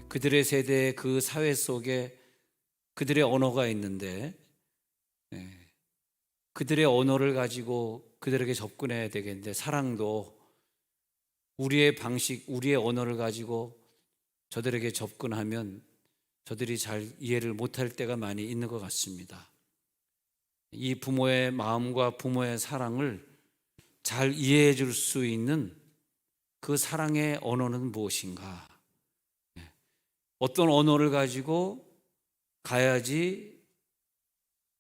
그들의 세대 그 사회 속에 그들의 언어가 있는데 그들의 언어를 가지고 그들에게 접근해야 되겠는데, 사랑도 우리의 방식, 우리의 언어를 가지고 저들에게 접근하면 저들이 잘 이해를 못할 때가 많이 있는 것 같습니다. 이 부모의 마음과 부모의 사랑을 잘 이해해 줄 수 있는 그 사랑의 언어는 무엇인가? 어떤 언어를 가지고 가야지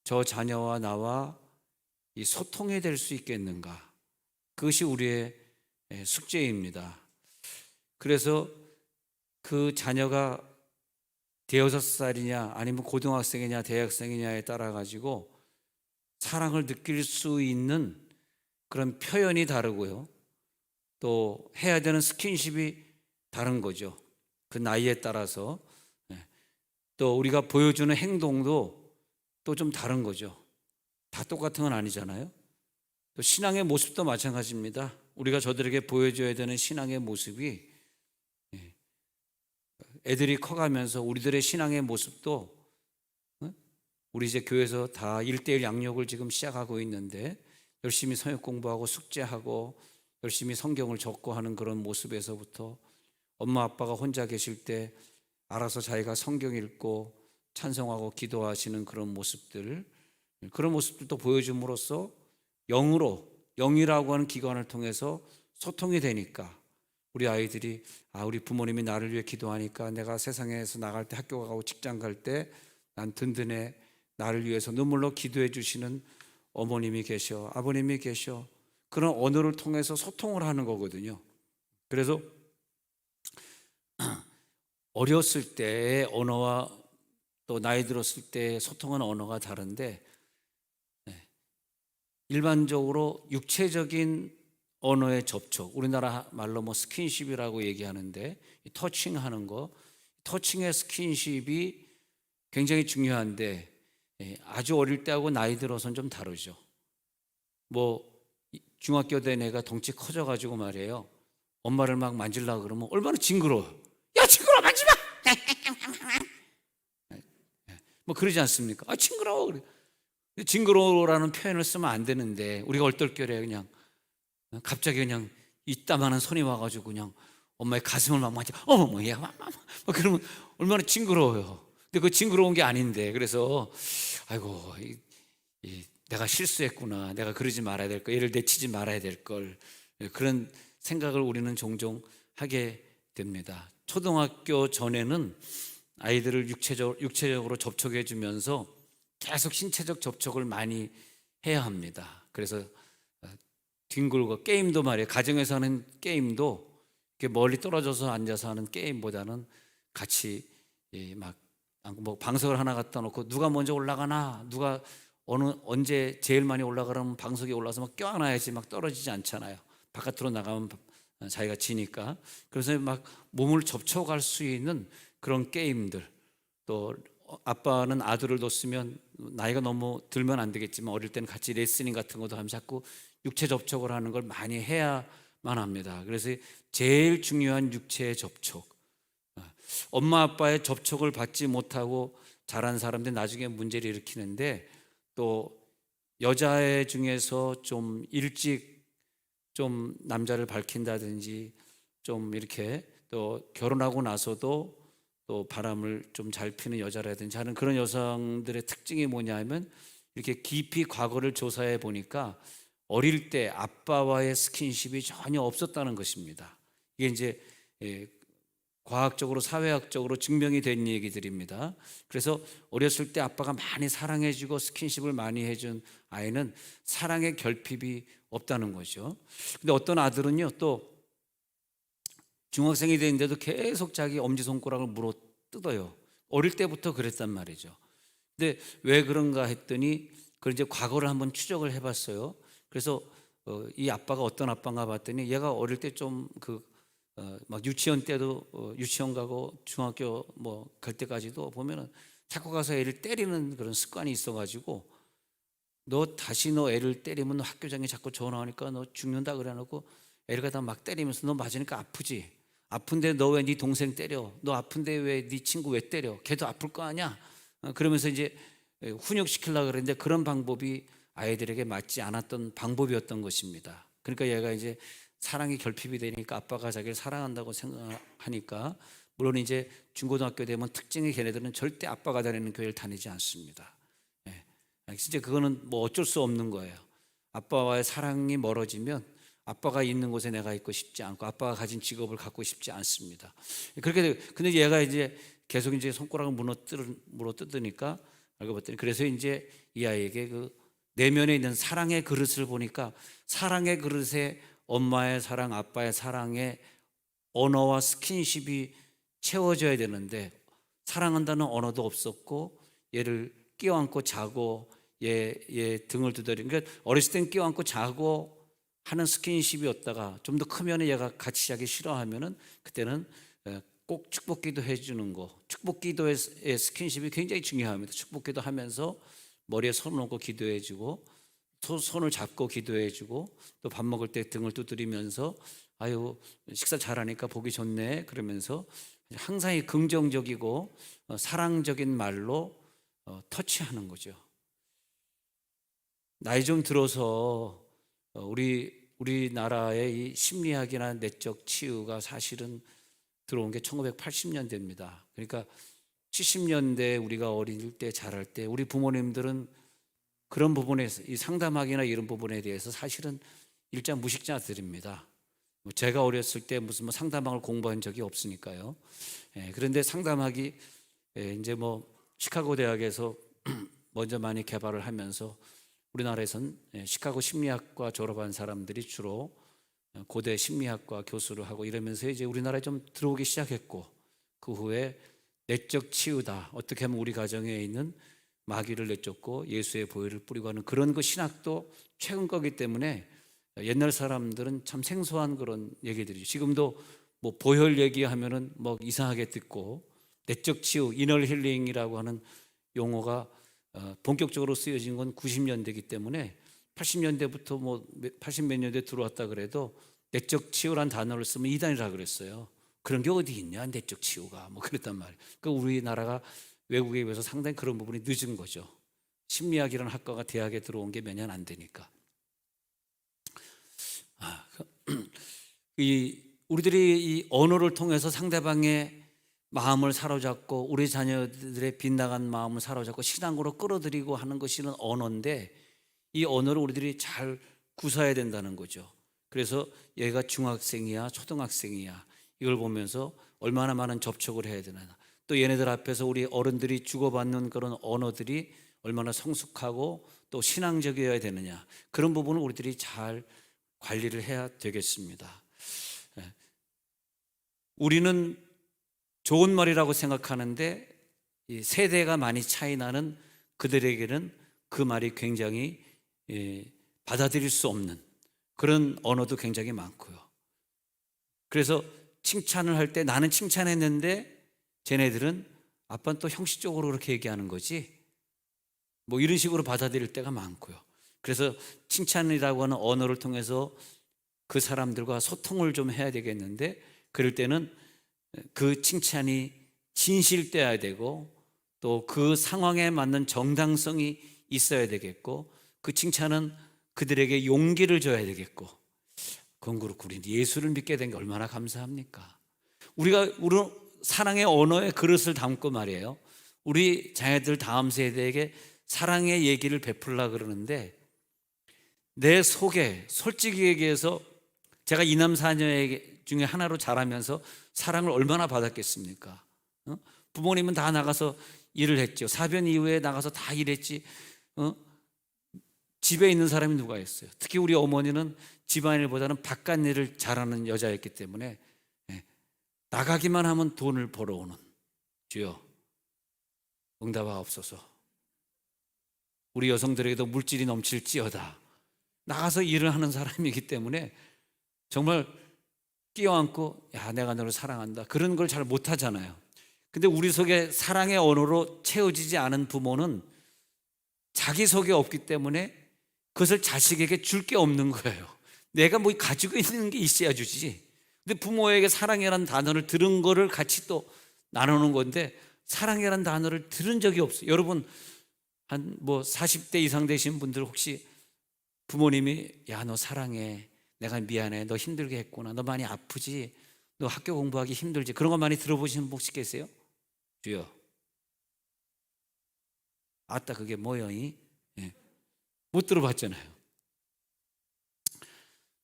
저 자녀와 나와 이 소통이 될 수 있겠는가? 그것이 우리의 숙제입니다. 그래서 그 자녀가 대여섯 살이냐 아니면 고등학생이냐 대학생이냐에 따라 가지고 사랑을 느낄 수 있는 그런 표현이 다르고요, 또 해야 되는 스킨십이 다른 거죠. 그 나이에 따라서. 또 우리가 보여주는 행동도 또 좀 다른 거죠. 다 똑같은 건 아니잖아요. 또 신앙의 모습도 마찬가지입니다. 우리가 저들에게 보여줘야 되는 신앙의 모습이 애들이 커가면서 우리들의 신앙의 모습도, 우리 이제 교회에서 다 1:1 양육을 지금 시작하고 있는데, 열심히 성역 공부하고 숙제하고 열심히 성경을 적고 하는 그런 모습에서부터 엄마 아빠가 혼자 계실 때 알아서 자기가 성경 읽고 찬송하고 기도하시는 그런 모습들, 그런 모습들도 보여줌으로써 영이라고 하는 기관을 통해서 소통이 되니까 우리 아이들이 우리 부모님이 나를 위해 기도하니까 내가 세상에서 나갈 때, 학교 가고 직장 갈 때 난 든든해, 나를 위해서 눈물로 기도해 주시는 어머님이 계셔, 아버님이 계셔. 그런 언어를 통해서 소통을 하는 거거든요. 그래서 어렸을 때의 언어와 또 나이 들었을 때 소통하는 언어가 다른데, 일반적으로 육체적인 언어의 접촉, 우리나라 말로 뭐 스킨십이라고 얘기하는데, 터칭하는 거, 터칭의 스킨십이 굉장히 중요한데 아주 어릴 때하고 나이 들어서는 좀 다르죠. 뭐 중학교 때 내가 덩치 커져가지고 말이에요, 엄마를 막 만지려고 그러면 얼마나 징그러워. 야, 징그러워, 만지마. 뭐 그러지 않습니까? 징그러워. 그래. 징그러워라는 표현을 쓰면 안 되는데, 우리가 얼떨결에 그냥 갑자기 그냥 이따만한 손이 와가지고 그냥 엄마의 가슴을 막 만져, 어머머, 야, 막 그러면 얼마나 징그러워요. 근데 그 징그러운 게 아닌데, 그래서 아이고, 내가 실수했구나, 내가 그러지 말아야 될 걸, 얘를 내치지 말아야 될 걸, 그런 생각을 우리는 종종 하게 됩니다. 초등학교 전에는 아이들을 육체적으로 접촉해 주면서 계속 신체적 접촉을 많이 해야 합니다. 그래서 뒹굴고, 게임도 말이에요, 가정에서 하는 게임도 이렇게 멀리 떨어져서 앉아서 하는 게임보다는 같이 막 뭐 방석을 하나 갖다 놓고 누가 먼저 올라가나, 누가 언제 제일 많이 올라가려면 방석에 올라서 막 껴안아야지 막 떨어지지 않잖아요. 바깥으로 나가면 자기가 지니까. 그래서 막 몸을 접촉할 수 있는 그런 게임들, 또 아빠는 아들을 뒀으면 나이가 너무 들면 안 되겠지만 어릴 때는 같이 레슬링 같은 것도 하면 자꾸 육체 접촉을 하는 걸 많이 해야만 합니다. 그래서 제일 중요한 육체의 접촉, 엄마 아빠의 접촉을 받지 못하고 자란 사람들이 나중에 문제를 일으키는데, 또 여자애 중에서 좀 일찍 좀 남자를 밝힌다든지, 좀 이렇게 또 결혼하고 나서도 또 바람을 좀 잘 피는 여자라든지 하는 그런 여성들의 특징이 뭐냐면, 이렇게 깊이 과거를 조사해 보니까 어릴 때 아빠와의 스킨십이 전혀 없었다는 것입니다. 이게 이제 과학적으로 사회학적으로 증명이 된 얘기들입니다. 그래서 어렸을 때 아빠가 많이 사랑해주고 스킨십을 많이 해준 아이는 사랑의 결핍이 없다는 거죠. 근데 어떤 아들은요, 또 중학생이 됐는데도 계속 자기 엄지손가락을 물어 뜯어요. 어릴 때부터 그랬단 말이죠. 근데 왜 그런가 했더니 그걸 이제 과거를 한번 추적을 해봤어요. 그래서 이 아빠가 어떤 아빠인가 봤더니, 얘가 어릴 때 좀 막 유치원 때도 유치원 가고 중학교 뭐 갈 때까지도 보면은 자꾸 가서 애를 때리는 그런 습관이 있어가지고, 너 애를 때리면 너 학교장에 자꾸 전화 오니까 너 죽는다 그래 놓고 애를 갖다 막 때리면서, 너 맞으니까 아프지? 아픈데 너 왜 네 동생 때려? 너 아픈데 왜 네 친구 왜 때려? 걔도 아플 거 아니야? 그러면서 이제 훈육시키려고 그랬는데 그런 방법이 아이들에게 맞지 않았던 방법이었던 것입니다. 그러니까 얘가 이제 사랑이 결핍이 되니까 아빠가 자기를 사랑한다고 생각하니까, 물론 이제 중고등학교 되면 특징이 걔네들은 절대 아빠가 다니는 교회를 다니지 않습니다. 진짜 그거는 뭐 어쩔 수 없는 거예요. 아빠와의 사랑이 멀어지면 아빠가 있는 곳에 내가 있고 싶지 않고 아빠가 가진 직업을 갖고 싶지 않습니다. 그렇게 근데 얘가 이제 계속 이제 손가락을 물어 뜯으니까 알고 봤더니, 그래서 이제 이 아이에게 그 내면에 있는 사랑의 그릇을 보니까, 사랑의 그릇에 엄마의 사랑, 아빠의 사랑의 언어와 스킨십이 채워져야 되는데 사랑한다는 언어도 없었고, 얘를 끼워안고 자고 얘 등을 두드리고, 그러니까 어렸을 땐 끼워안고 자고 하는 스킨십이었다가 좀 더 크면 얘가 같이 자기 싫어하면은 그때는 꼭 축복기도 해주는 거, 축복기도의 스킨십이 굉장히 중요합니다. 축복기도 하면서 머리에 손을 얹고 기도해주고, 손을 잡고 기도해주고, 또 밥 먹을 때 등을 두드리면서 아유 식사 잘하니까 보기 좋네 그러면서 항상 긍정적이고 사랑적인 말로 터치하는 거죠. 나이 좀 들어서 우리나라의 이 심리학이나 내적 치유가 사실은 들어온 게 1980년대입니다. 그러니까 70년대 우리가 어릴 때 자랄 때 우리 부모님들은 그런 부분에서 이 상담학이나 이런 부분에 대해서 사실은 일자 무식자들입니다. 제가 어렸을 때 무슨 뭐 상담학을 공부한 적이 없으니까요. 그런데 상담학이 이제 뭐 시카고 대학에서 먼저 많이 개발을 하면서 우리나라에선 시카고 심리학과 졸업한 사람들이 주로 고대 심리학과 교수를 하고 이러면서 이제 우리나라에 좀 들어오기 시작했고, 그 후에 내적 치유다, 어떻게 하면 우리 가정에 있는 마귀를 내쫓고 예수의 보혈을 뿌리고 하는 그런 그 신학도 최근 거기 때문에 옛날 사람들은 참 생소한 그런 얘기들이죠. 지금도 뭐 보혈 얘기하면은 뭐 이상하게 듣고, 내적 치유, 이너 힐링이라고 하는 용어가 본격적으로 쓰여진 건 90년대이기 때문에 80년대부터 뭐 80 몇 년대 들어왔다 그래도 내적 치유란 단어를 쓰면 이단이라 그랬어요. 그런 게 어디 있냐, 내적 치유가 뭐 그랬단 말이에요. 그러니까 우리나라가 외국에 비해서 상당히 그런 부분이 늦은 거죠. 심리학이라는 학과가 대학에 들어온 게 몇 년 안 되니까. 우리들이 이 언어를 통해서 상대방의 마음을 사로잡고 우리 자녀들의 빗나간 마음을 사로잡고 신앙으로 끌어들이고 하는 것이 언어인데, 이 언어를 우리들이 잘 구사해야 된다는 거죠. 그래서 얘가 중학생이야 초등학생이야 이걸 보면서 얼마나 많은 접촉을 해야 되나, 또 얘네들 앞에서 우리 어른들이 주고받는 그런 언어들이 얼마나 성숙하고 또 신앙적이어야 되느냐, 그런 부분을 우리들이 잘 관리를 해야 되겠습니다. 우리는 좋은 말이라고 생각하는데 이 세대가 많이 차이 나는 그들에게는 그 말이 굉장히 받아들일 수 없는 그런 언어도 굉장히 많고요. 그래서 칭찬을 할 때 나는 칭찬했는데 쟤네들은 아빠는 또 형식적으로 그렇게 얘기하는 거지 뭐 이런 식으로 받아들일 때가 많고요. 그래서 칭찬이라고 하는 언어를 통해서 그 사람들과 소통을 좀 해야 되겠는데, 그럴 때는 그 칭찬이 진실되어야 되고 또 그 상황에 맞는 정당성이 있어야 되겠고, 그 칭찬은 그들에게 용기를 줘야 되겠고. 그건 그렇고 우리 예수를 믿게 된 게 얼마나 감사합니까? 우리 사랑의 언어의 그릇을 담고 말이에요, 우리 자녀들 다음 세대에게 사랑의 얘기를 베풀려고 그러는데, 내 속에 솔직히 얘기해서 제가 이남 사녀 중에 하나로 자라면서 사랑을 얼마나 받았겠습니까? 부모님은 다 나가서 일을 했죠. 사변 이후에 나가서 다 일했지. 집에 있는 사람이 누가 있어요? 특히 우리 어머니는 집안일보다는 바깥 일을 잘하는 여자였기 때문에 나가기만 하면 돈을 벌어오는, 주여 응답하옵소서. 우리 여성들에게도 물질이 넘칠지어다. 나가서 일을 하는 사람이기 때문에 정말 끼어안고 야 내가 너를 사랑한다 그런 걸 잘 못하잖아요. 근데 우리 속에 사랑의 언어로 채워지지 않은 부모는 자기 속에 없기 때문에 그것을 자식에게 줄 게 없는 거예요. 내가 뭐 가지고 있는 게 있어야 주지. 근데 부모에게 사랑이라는 단어를 들은 거를 같이 또 나누는 건데, 사랑이라는 단어를 들은 적이 없어요. 여러분 한 뭐 40대 이상 되신 분들 혹시 부모님이 야, 너 사랑해, 내가 미안해, 너 힘들게 했구나, 너 많이 아프지, 너 학교 공부하기 힘들지, 그런 거 많이 들어보시는 분 혹시 계세요? 주여. 아따 그게 뭐여? 예. 못 들어봤잖아요.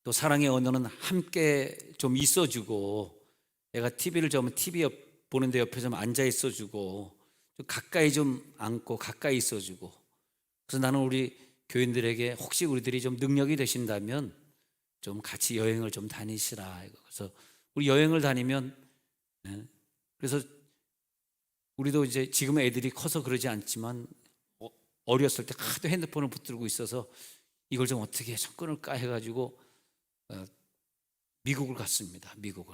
또 사랑의 언어는 함께 좀 있어주고, 내가 TV를 좀 보는데 옆에 좀 앉아 있어주고, 좀 가까이 좀 앉고 가까이 있어주고. 그래서 나는 우리 교인들에게 혹시 우리들이 좀 능력이 되신다면 좀 같이 여행을 좀 다니시라. 그래서 우리 여행을 다니면, 그래서 우리도 이제 지금 애들이 커서 그러지 않지만 어렸을 때 하도 핸드폰을 붙들고 있어서 이걸 좀 어떻게 해서 끊을까 해가지고 미국을 갔습니다. 미국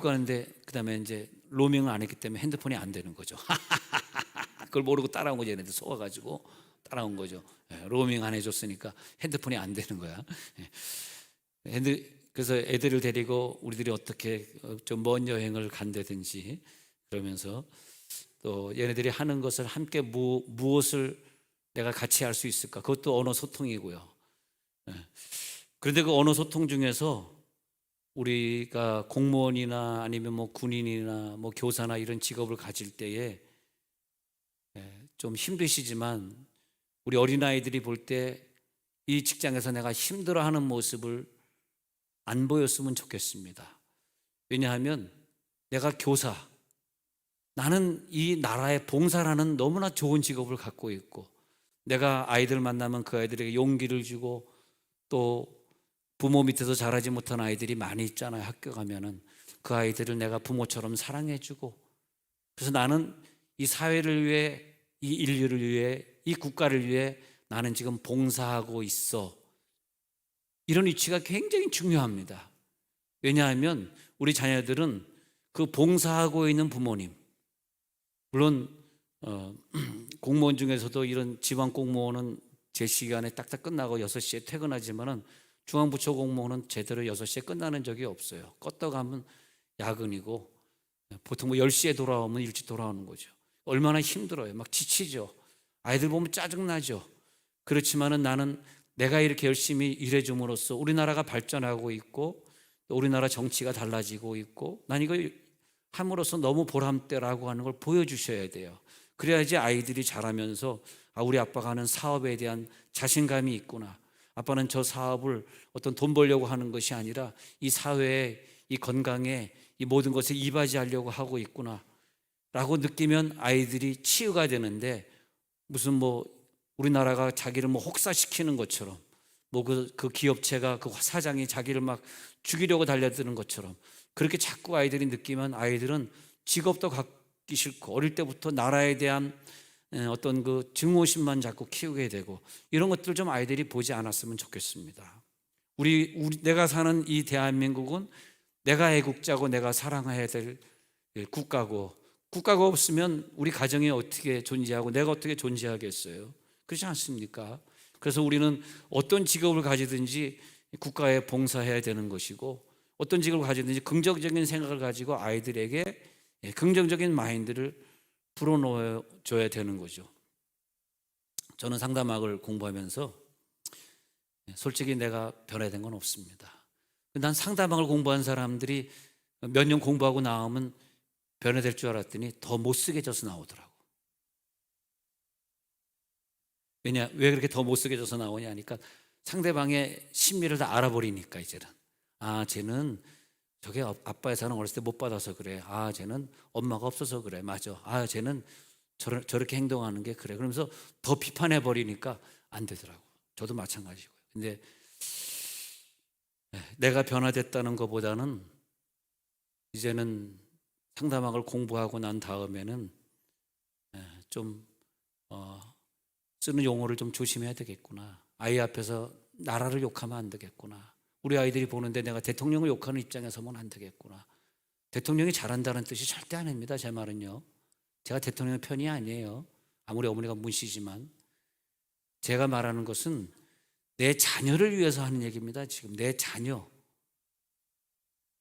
가는데 그다음에 이제 로밍을 안 했기 때문에 핸드폰이 안 되는 거죠. 그걸 모르고 따라온 거죠. 얘네들 속아가지고 따라온 거죠. 로밍 안 해줬으니까 핸드폰이 안 되는 거야. 그래서 애들을 데리고 우리들이 어떻게 좀 먼 여행을 간다든지 그러면서 또 얘네들이 하는 것을 함께 무엇을 내가 같이 할 수 있을까? 그것도 언어 소통이고요. 그런데 그 언어 소통 중에서 우리가 공무원이나 아니면 뭐 군인이나 뭐 교사나 이런 직업을 가질 때에 좀 힘드시지만 우리 어린아이들이 볼 때 이 직장에서 내가 힘들어하는 모습을 안 보였으면 좋겠습니다. 왜냐하면 내가 교사, 나는 이 나라의 봉사라는 너무나 좋은 직업을 갖고 있고, 내가 아이들 만나면 그 아이들에게 용기를 주고, 또 부모 밑에서 자라지 못한 아이들이 많이 있잖아요. 학교 가면은 그 아이들을 내가 부모처럼 사랑해주고, 그래서 나는 이 사회를 위해, 이 인류를 위해, 이 국가를 위해 나는 지금 봉사하고 있어. 이런 위치가 굉장히 중요합니다. 왜냐하면 우리 자녀들은 그 봉사하고 있는 부모님, 물론 공무원 중에서도 이런 지방 공무원은 제 시간에 딱딱 끝나고 6시에 퇴근하지만은 중앙부처 공무원은 제대로 6시에 끝나는 적이 없어요. 껐다 가면 야근이고, 보통 뭐 10시에 돌아오면 일찍 돌아오는 거죠. 얼마나 힘들어요. 막 지치죠. 아이들 보면 짜증나죠. 그렇지만은 나는 내가 이렇게 열심히 일해줌으로써 우리나라가 발전하고 있고, 또 우리나라 정치가 달라지고 있고, 난 이거 함으로써 너무 보람되라고 하는 걸 보여주셔야 돼요. 그래야지 아이들이 자라면서 우리 아빠가 하는 사업에 대한 자신감이 있구나, 아빠는 저 사업을 어떤 돈 벌려고 하는 것이 아니라 이 사회에, 이 건강에, 이 모든 것에 이바지하려고 하고 있구나 라고 느끼면 아이들이 치유가 되는데, 무슨 뭐 우리나라가 자기를 뭐 혹사시키는 것처럼, 뭐 그 기업체가, 그 사장이 자기를 막 죽이려고 달려드는 것처럼 그렇게 자꾸 아이들이 느끼면 아이들은 직업도 갖기 싫고, 어릴 때부터 나라에 대한 어떤 그 증오심만 자꾸 키우게 되고, 이런 것들 좀 아이들이 보지 않았으면 좋겠습니다. 내가 사는 이 대한민국은 내가 애국자고 내가 사랑해야 될 국가고, 국가가 없으면 우리 가정이 어떻게 존재하고 내가 어떻게 존재하겠어요? 그렇지 않습니까? 그래서 우리는 어떤 직업을 가지든지 국가에 봉사해야 되는 것이고, 어떤 직업을 가지든지 긍정적인 생각을 가지고 아이들에게 긍정적인 마인드를 불어넣어줘야 되는 거죠. 저는 상담학을 공부하면서 솔직히 내가 변화된 건 없습니다. 난 상담학을 공부한 사람들이 몇 년 공부하고 나오면 변화될 줄 알았더니 더 못쓰게져서 나오더라고. 왜 그렇게 더 못쓰게져서 나오냐 하니까 상대방의 심리를 다 알아버리니까, 이제는 쟤는 저게 아빠의 사랑 어렸을 때 못 받아서 그래, 쟤는 엄마가 없어서 그래, 맞아, 쟤는 저렇게 행동하는 게 그래, 그러면서 더 비판해 버리니까 안 되더라고. 저도 마찬가지고요. 근데 내가 변화됐다는 것보다는 이제는 상담학을 공부하고 난 다음에는 좀 쓰는 용어를 좀 조심해야 되겠구나. 아이 앞에서 나라를 욕하면 안 되겠구나. 우리 아이들이 보는데 내가 대통령을 욕하는 입장에 서면 안 되겠구나. 대통령이 잘한다는 뜻이 절대 아닙니다. 제 말은요, 제가 대통령의 편이 아니에요. 아무리 어머니가 문씨지만 제가 말하는 것은 내 자녀를 위해서 하는 얘기입니다. 지금 내 자녀,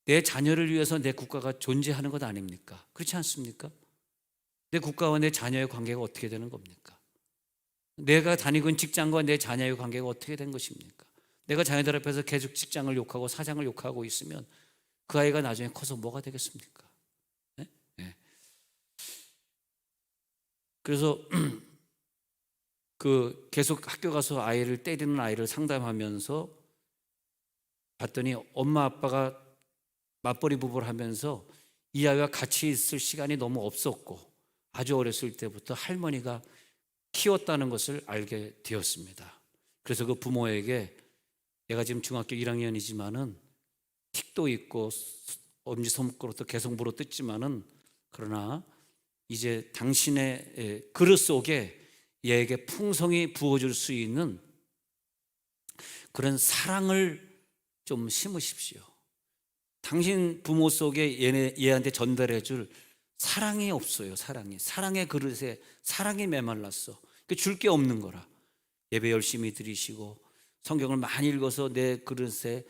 내 자녀를 위해서 내 국가가 존재하는 것 아닙니까? 그렇지 않습니까? 내 국가와 내 자녀의 관계가 어떻게 되는 겁니까? 내가 다니고 있는 직장과 내 자녀의 관계가 어떻게 된 것입니까? 내가 자녀들 앞에서 계속 직장을 욕하고 사장을 욕하고 있으면 그 아이가 나중에 커서 뭐가 되겠습니까? 네? 네. 그래서 계속 학교 가서 아이를 때리는 아이를 상담하면서 봤더니 엄마 아빠가 맞벌이 부부를 하면서 이 아이와 같이 있을 시간이 너무 없었고 아주 어렸을 때부터 할머니가 키웠다는 것을 알게 되었습니다. 그래서 그 부모에게 얘가 지금 중학교 1학년이지만은 틱도 있고 엄지손가락도 계속 물어뜯지만은 그러나 이제 당신의 그릇 속에 얘에게 풍성히 부어줄 수 있는 그런 사랑을 좀 심으십시오. 당신 부모 속에 얘한테 전달해 줄 사랑이 없어요. 사랑의 그릇에 사랑이 메말랐어. 줄 게 없는 거라. 예배 열심히 드리시고 성경을 많이 읽어서 내 그릇에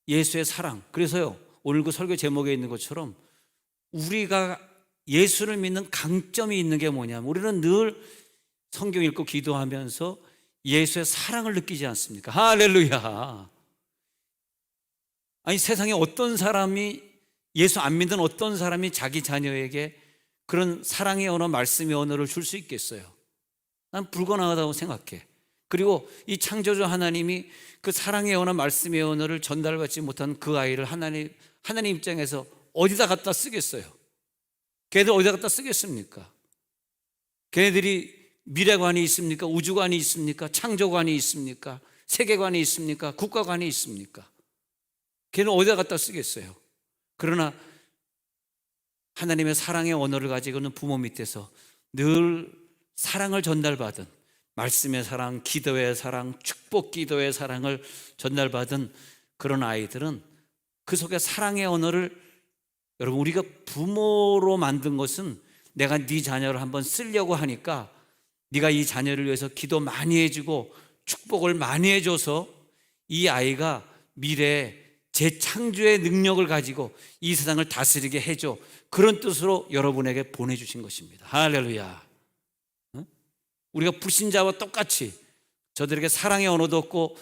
예수의 사랑. 그래서요, 오늘 그 설교 제목에 있는 것처럼 우리가 예수를 믿는 강점이 있는 게 뭐냐면 우리는 늘 성경 읽고 기도하면서 예수의 사랑을 느끼지 않습니까? 할렐루야. 아니, 세상에 어떤 사람이, 예수 안 믿는 어떤 사람이 자기 자녀에게 그런 사랑의 언어, 말씀의 언어를 줄 수 있겠어요? 난 불가능하다고 생각해. 그리고 이 창조주 하나님이 그 사랑의 언어, 말씀의 언어를 전달받지 못한 그 아이를 하나님 입장에서 어디다 갖다 쓰겠어요? 걔들 어디다 갖다 쓰겠습니까? 걔네들이 미래관이 있습니까? 우주관이 있습니까? 창조관이 있습니까? 세계관이 있습니까? 국가관이 있습니까? 걔는 어디다 갖다 쓰겠어요? 그러나 하나님의 사랑의 언어를 가지고 있는 부모 밑에서 늘 사랑을 전달받은, 말씀의 사랑, 기도의 사랑, 축복 기도의 사랑을 전달받은 그런 아이들은 그 속에 사랑의 언어를, 여러분, 우리가 부모로 만든 것은 내가 네 자녀를 한번 쓰려고 하니까 네가 이 자녀를 위해서 기도 많이 해주고 축복을 많이 해줘서 이 아이가 미래에 재창조의 능력을 가지고 이 세상을 다스리게 해줘. 그런 뜻으로 여러분에게 보내주신 것입니다. 할렐루야. 우리가 불신자와 똑같이 저들에게 사랑의 언어도 없고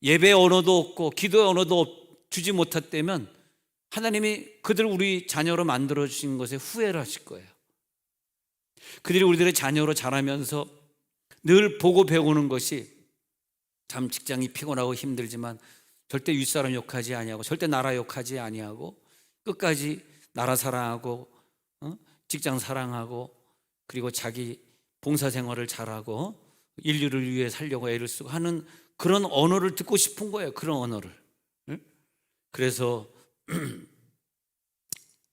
예배의 언어도 없고 기도의 언어도 주지 못했다면 하나님이 그들을 우리 자녀로 만들어주신 것에 후회를 하실 거예요. 그들이 우리들의 자녀로 자라면서 늘 보고 배우는 것이, 참 직장이 피곤하고 힘들지만 절대 윗사람 욕하지 아니하고 절대 나라 욕하지 아니하고 끝까지 나라 사랑하고 직장 사랑하고 그리고 자기 봉사생활을 잘하고 인류를 위해 살려고 애를 쓰고 하는 그런 언어를 듣고 싶은 거예요. 그런 언어를. 그래서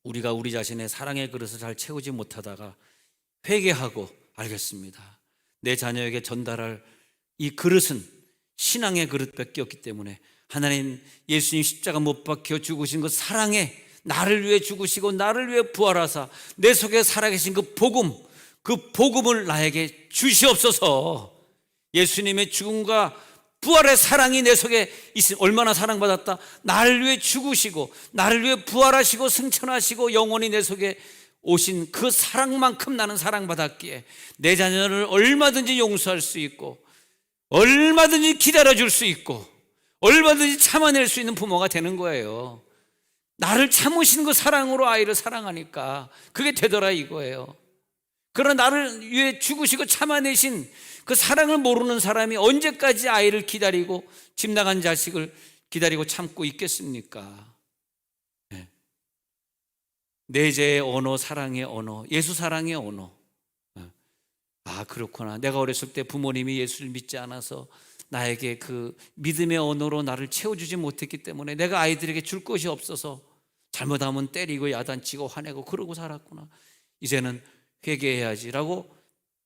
우리가 우리 자신의 사랑의 그릇을 잘 채우지 못하다가 회개하고, 알겠습니다, 내 자녀에게 전달할 이 그릇은 신앙의 그릇밖에 없기 때문에 하나님, 예수님 십자가 못 박혀 죽으신 그 사랑에 나를 위해 죽으시고 나를 위해 부활하사 내 속에 살아계신 그 복음을 나에게 주시옵소서. 예수님의 죽음과 부활의 사랑이 내 속에 있으면 얼마나 사랑받았다. 나를 위해 죽으시고 나를 위해 부활하시고 승천하시고 영원히 내 속에 오신 그 사랑만큼 나는 사랑받았기에 내 자녀를 얼마든지 용서할 수 있고 얼마든지 기다려줄 수 있고 얼마든지 참아낼 수 있는 부모가 되는 거예요. 나를 참으시는 그 사랑으로 아이를 사랑하니까 그게 되더라 이거예요. 그러나 나를 위해 죽으시고 참아내신 그 사랑을 모르는 사람이 언제까지 아이를 기다리고 집 나간 자식을 기다리고 참고 있겠습니까? 네. 내재의 언어, 사랑의 언어, 예수 사랑의 언어. 아, 그렇구나. 내가 어렸을 때 부모님이 예수를 믿지 않아서 나에게 그 믿음의 언어로 나를 채워주지 못했기 때문에 내가 아이들에게 줄 것이 없어서 잘못하면 때리고 야단치고 화내고 그러고 살았구나. 이제는 회개해야지라고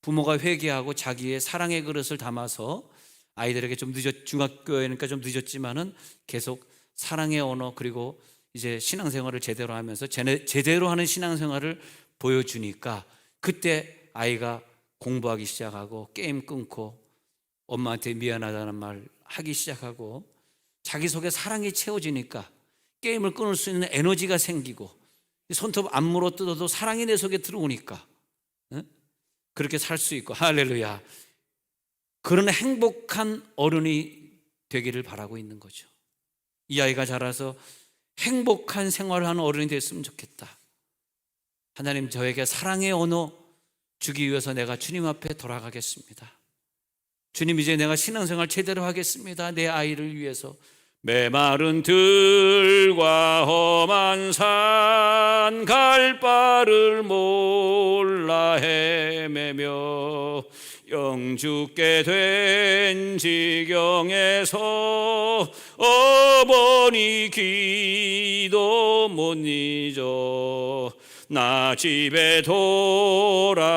부모가 회개하고 자기의 사랑의 그릇을 담아서 아이들에게 좀 중학교에니까 좀 늦었지만은 계속 사랑의 언어, 그리고 이제 신앙생활을 제대로 하면서 제대로 하는 신앙생활을 보여주니까 그때 아이가 공부하기 시작하고 게임 끊고 엄마한테 미안하다는 말 하기 시작하고 자기 속에 사랑이 채워지니까 게임을 끊을 수 있는 에너지가 생기고 손톱 안 물어 뜯어도 사랑이 내 속에 들어오니까 그렇게 살 수 있고, 할렐루야. 그런 행복한 어른이 되기를 바라고 있는 거죠. 이 아이가 자라서 행복한 생활을 하는 어른이 됐으면 좋겠다. 하나님, 저에게 사랑의 언어 주기 위해서 내가 주님 앞에 돌아가겠습니다. 주님, 이제 내가 신앙생활 제대로 하겠습니다. 내 아이를 위해서. 메마른 들과 험한 산 갈 바를 몰라 헤매며 영죽게 된 지경에서 어머니 기도 못 잊어 나 집에 돌아갑니다.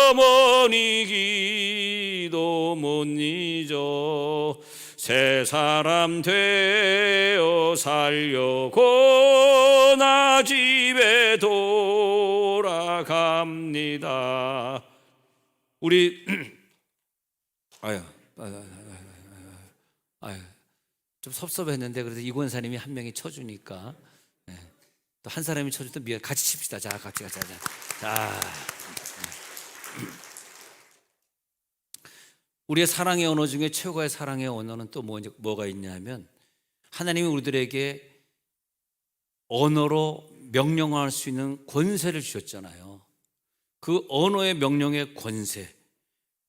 어머니 기도 못 잊어 새 사람 되어 살려고 나 집에 돌아갑니다. 우리 좀 섭섭했는데 그래도 이 권사님이 한 명이 쳐주니까 또 한 사람이 쳐줄 때 미안, 같이 칩시다. 자, 같이 가자. 자, 우리의 사랑의 언어 중에 최고의 사랑의 언어는 또 뭐가 있냐면, 하나님이 우리들에게 언어로 명령할 수 있는 권세를 주셨잖아요. 그 언어의 명령의 권세,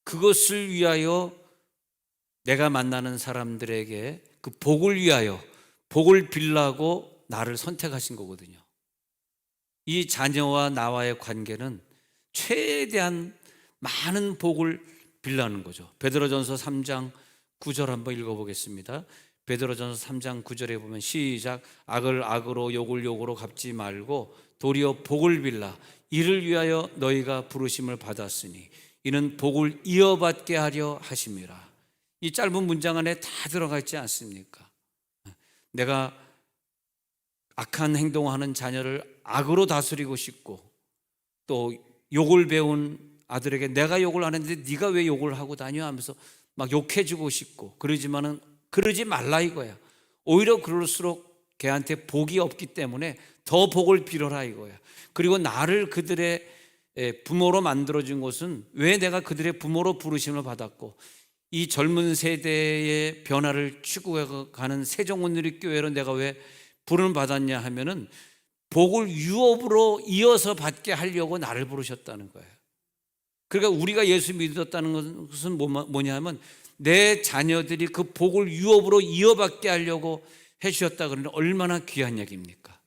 그것을 위하여 내가 만나는 사람들에게 그 복을 위하여 복을 빌라고 나를 선택하신 거거든요. 이 자녀와 나와의 관계는 최대한 많은 복을 빌라는 거죠. 베드로전서 3장 9절 한번 읽어보겠습니다. 베드로전서 3장 9절에 보면 시작. 악을 악으로 욕을 욕으로 갚지 말고 도리어 복을 빌라. 이를 위하여 너희가 부르심을 받았으니 이는 복을 이어받게 하려 하심이라. 이 짧은 문장 안에 다 들어가 있지 않습니까? 내가 악한 행동하는 자녀를 악으로 다스리고 싶고, 또 욕을 배운 아들에게 내가 욕을 안 했는데 네가 왜 욕을 하고 다녀 하면서 막 욕해주고 싶고, 그러지만은 그러지 말라 이거야. 오히려 그럴수록 걔한테 복이 없기 때문에 더 복을 빌어라 이거야. 그리고 나를 그들의 부모로 만들어준 것은 왜 내가 그들의 부모로 부르심을 받았고, 이 젊은 세대의 변화를 추구해가는 세종원누리교회로 내가 왜 부름을 받았냐 하면은 복을 유업으로 이어서 받게 하려고 나를 부르셨다는 거예요. 그러니까 우리가 예수 믿었다는 것은 뭐냐 하면 내 자녀들이 그 복을 유업으로 이어받게 하려고 해주셨다. 그러면 얼마나 귀한 얘기입니까?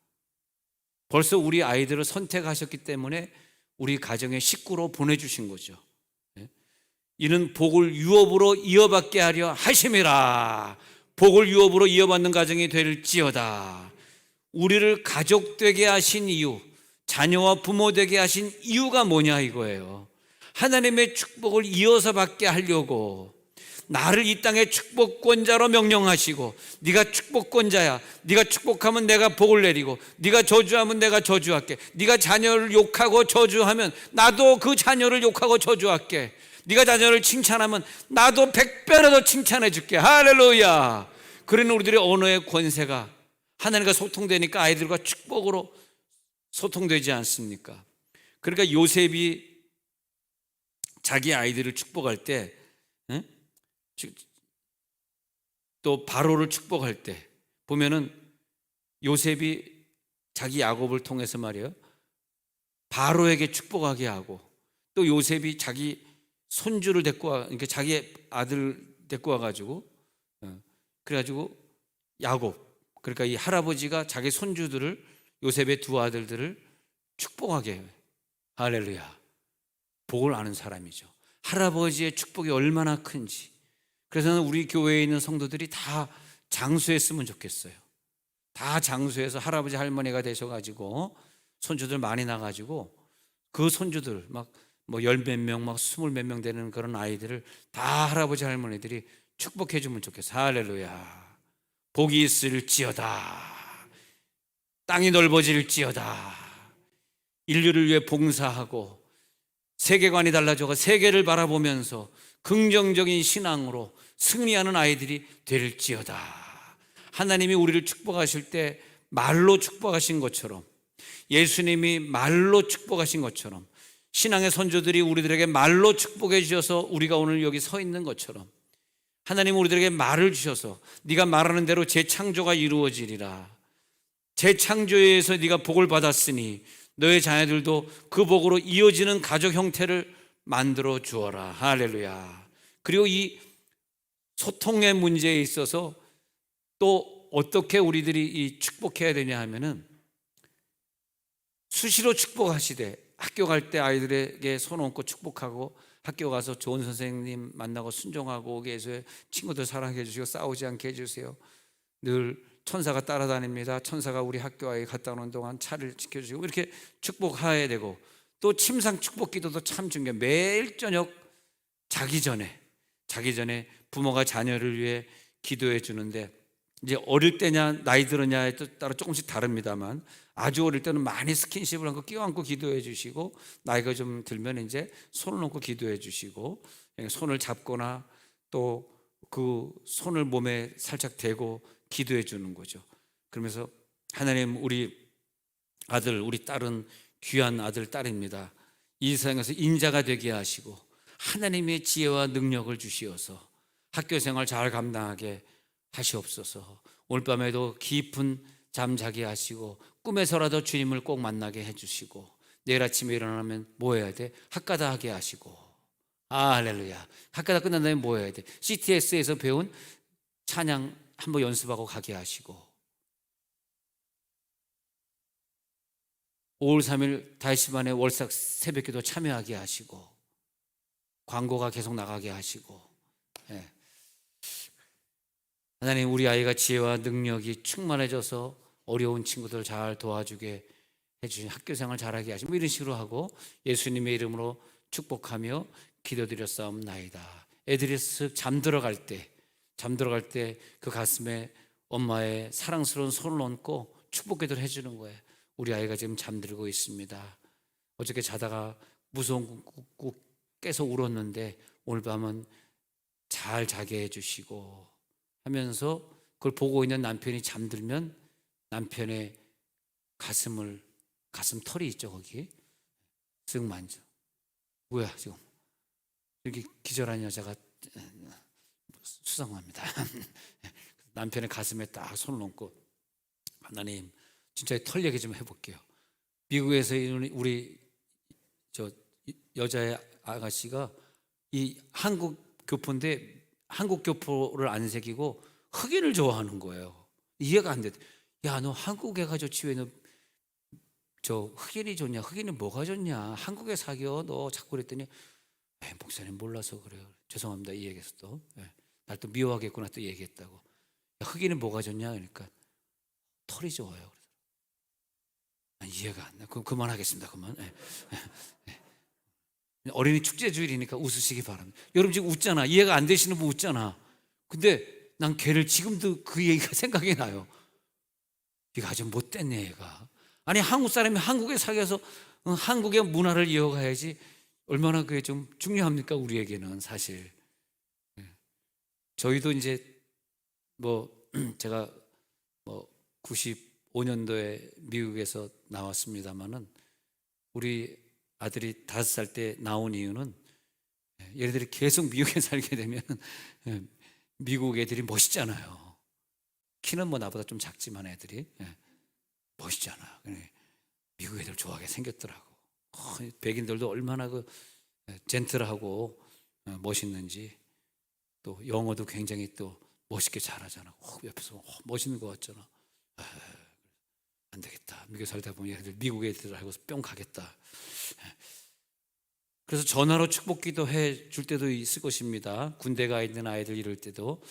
벌써 우리 아이들을 선택하셨기 때문에 우리 가정의 식구로 보내주신 거죠. 이는 복을 유업으로 이어받게 하려 하심이라. 복을 유업으로 이어받는 가정이 될지어다. 우리를 가족 되게 하신 이유, 자녀와 부모 되게 하신 이유가 뭐냐 이거예요. 하나님의 축복을 이어서 받게 하려고 나를 이 땅의 축복권자로 명령하시고, 네가 축복권자야. 네가 축복하면 내가 복을 내리고, 네가 저주하면 내가 저주할게. 네가 자녀를 욕하고 저주하면 나도 그 자녀를 욕하고 저주할게. 네가 자녀를 칭찬하면 나도 100배나 더 칭찬해 줄게. 할렐루야. 그러는 우리들의 언어의 권세가 하나님과 소통되니까 아이들과 축복으로 소통되지 않습니까? 그러니까 요셉이 자기 아이들을 축복할 때, 또 바로를 축복할 때 보면은 요셉이 자기 야곱을 통해서 말이에요, 바로에게 축복하게 하고, 또 요셉이 자기 손주를 데리고 그러니까 자기 아들 데리고 와가지고, 그래가지고 야곱, 그러니까 이 할아버지가 자기 손주들을, 요셉의 두 아들들을 축복하게 해요. 할렐루야. 복을 아는 사람이죠. 할아버지의 축복이 얼마나 큰지. 그래서 우리 교회에 있는 성도들이 다 장수했으면 좋겠어요. 다 장수해서 할아버지 할머니가 되셔가지고 손주들 많이 나가지고 그 손주들 막 뭐 열 몇 명, 막 20 몇 명 되는 그런 아이들을 다 할아버지 할머니들이 축복해 주면 좋겠어요. 할렐루야. 복이 있을지어다. 땅이 넓어질지어다. 인류를 위해 봉사하고 세계관이 달라져서 세계를 바라보면서 긍정적인 신앙으로 승리하는 아이들이 될지어다. 하나님이 우리를 축복하실 때 말로 축복하신 것처럼, 예수님이 말로 축복하신 것처럼, 신앙의 선조들이 우리들에게 말로 축복해 주셔서 우리가 오늘 여기 서 있는 것처럼, 하나님은 우리들에게 말을 주셔서 네가 말하는 대로 재창조가 이루어지리라, 재창조에 의해서 네가 복을 받았으니 너의 자녀들도 그 복으로 이어지는 가족 형태를 만들어 주어라. 할렐루야. 그리고 이 소통의 문제에 있어서 또 어떻게 우리들이 이 축복해야 되냐 하면은, 수시로 축복하시되 학교 갈 때 아이들에게 손 얹고 축복하고, 학교 가서 좋은 선생님 만나고 순종하고 오게 해서 친구들 사랑해 주시고 싸우지 않게 해주세요. 늘 천사가 따라다닙니다. 천사가 우리 학교 아이 갔다 오는 동안 차를 지켜주시고, 이렇게 축복해야 되고, 또 침상 축복 기도도 참 중요해요. 매일 저녁 자기 전에 부모가 자녀를 위해 기도해 주는데, 이제 어릴 때냐 나이 들었냐에 따라 조금씩 다릅니다만, 아주 어릴 때는 많이 스킨십을 하고 끼워안고 기도해 주시고, 나이가 좀 들면 이제 손을 놓고 기도해 주시고, 손을 잡거나 또 그 손을 몸에 살짝 대고 기도해 주는 거죠. 그러면서 하나님, 우리 아들 우리 딸은 귀한 아들 딸입니다. 이 세상에서 인자가 되게 하시고 하나님의 지혜와 능력을 주시어서 학교 생활 잘 감당하게 하시옵소서. 오늘 밤에도 깊은 잠 자게 하시고 꿈에서라도 주님을 꼭 만나게 해주시고, 내일 아침에 일어나면 뭐 해야 돼? 학가다 하게 하시고. 할렐루야. 학가다 끝난 다음에 뭐 해야 돼? CTS에서 배운 찬양 한번 연습하고 가게 하시고, 5월 3일 다시반의 월삭 새벽기도 참여하게 하시고, 광고가 계속 나가게 하시고. 하나님, 우리 아이가 지혜와 능력이 충만해져서 어려운 친구들 잘 도와주게 해주신, 학교생활 잘하게 하시고, 이런 식으로 하고 예수님의 이름으로 축복하며 기도드렸사옵나이다. 애들이 쓱 잠들어갈 때 그 가슴에 엄마의 사랑스러운 손을 얹고 축복기도를 해주는 거예요. 우리 아이가 지금 잠들고 있습니다. 어저께 자다가 무서운 꿈 깨서 울었는데 오늘 밤은 잘 자게 해주시고 하면서, 그걸 보고 있는 남편이 잠들면 남편의 가슴 털이 있죠, 거기 쓱 만져. 뭐야 지금 이렇게 기절한 여자가 수상합니다. 남편의 가슴에 딱 손을 얹고, 하나님 진짜 털 얘기 좀 해볼게요. 미국에서 우리 저 여자의 아가씨가 이 한국 교포인데 한국 교포를 안 새기고 흑인을 좋아하는 거예요. 이해가 안 돼. 야, 너 한국 애가 좋지 왜 너 저 흑인이 좋냐? 흑인은 뭐가 좋냐? 한국에 사겨 너 자꾸 그랬더니, 목사님 몰라서 그래요. 죄송합니다. 이 얘기해서 또 날 또 미워하겠구나 또 얘기했다고. 야, 흑인은 뭐가 좋냐? 그러니까 털이 좋아요. 이해가 안 나. 그럼 그만하겠습니다. 그만. 어린이 축제 주일이니까 웃으시기 바랍니다. 여러분 지금 웃잖아. 이해가 안 되시는 분 웃잖아. 근데 난 걔를 지금도 그 얘기가 생각이 나요. 얘가 아주 못된 애가. 아니, 한국 사람이 한국에 사귀어서 한국의 문화를 이어가야지 얼마나 그게 좀 중요합니까? 우리에게는 사실. 저희도 이제 제가 95년도에 미국에서 나왔습니다만은, 우리 아들이 5살 때 나온 이유는, 얘네들이 계속 미국에 살게 되면 미국 애들이 멋있잖아요. 키는 나보다 좀 작지만 애들이 멋있잖아. 미국 애들 좋아하게 생겼더라고. 백인들도 얼마나 젠틀하고 멋있는지, 또 영어도 굉장히 또 멋있게 잘하잖아. 옆에서 멋있는 것 같잖아. 안 되겠다. 미국에 살다 보면 얘들 미국 애들 하고서 뿅 가겠다. 그래서 전화로 축복기도 해 줄 때도 있을 것입니다. 군대 가 있는 아이들 이럴 때도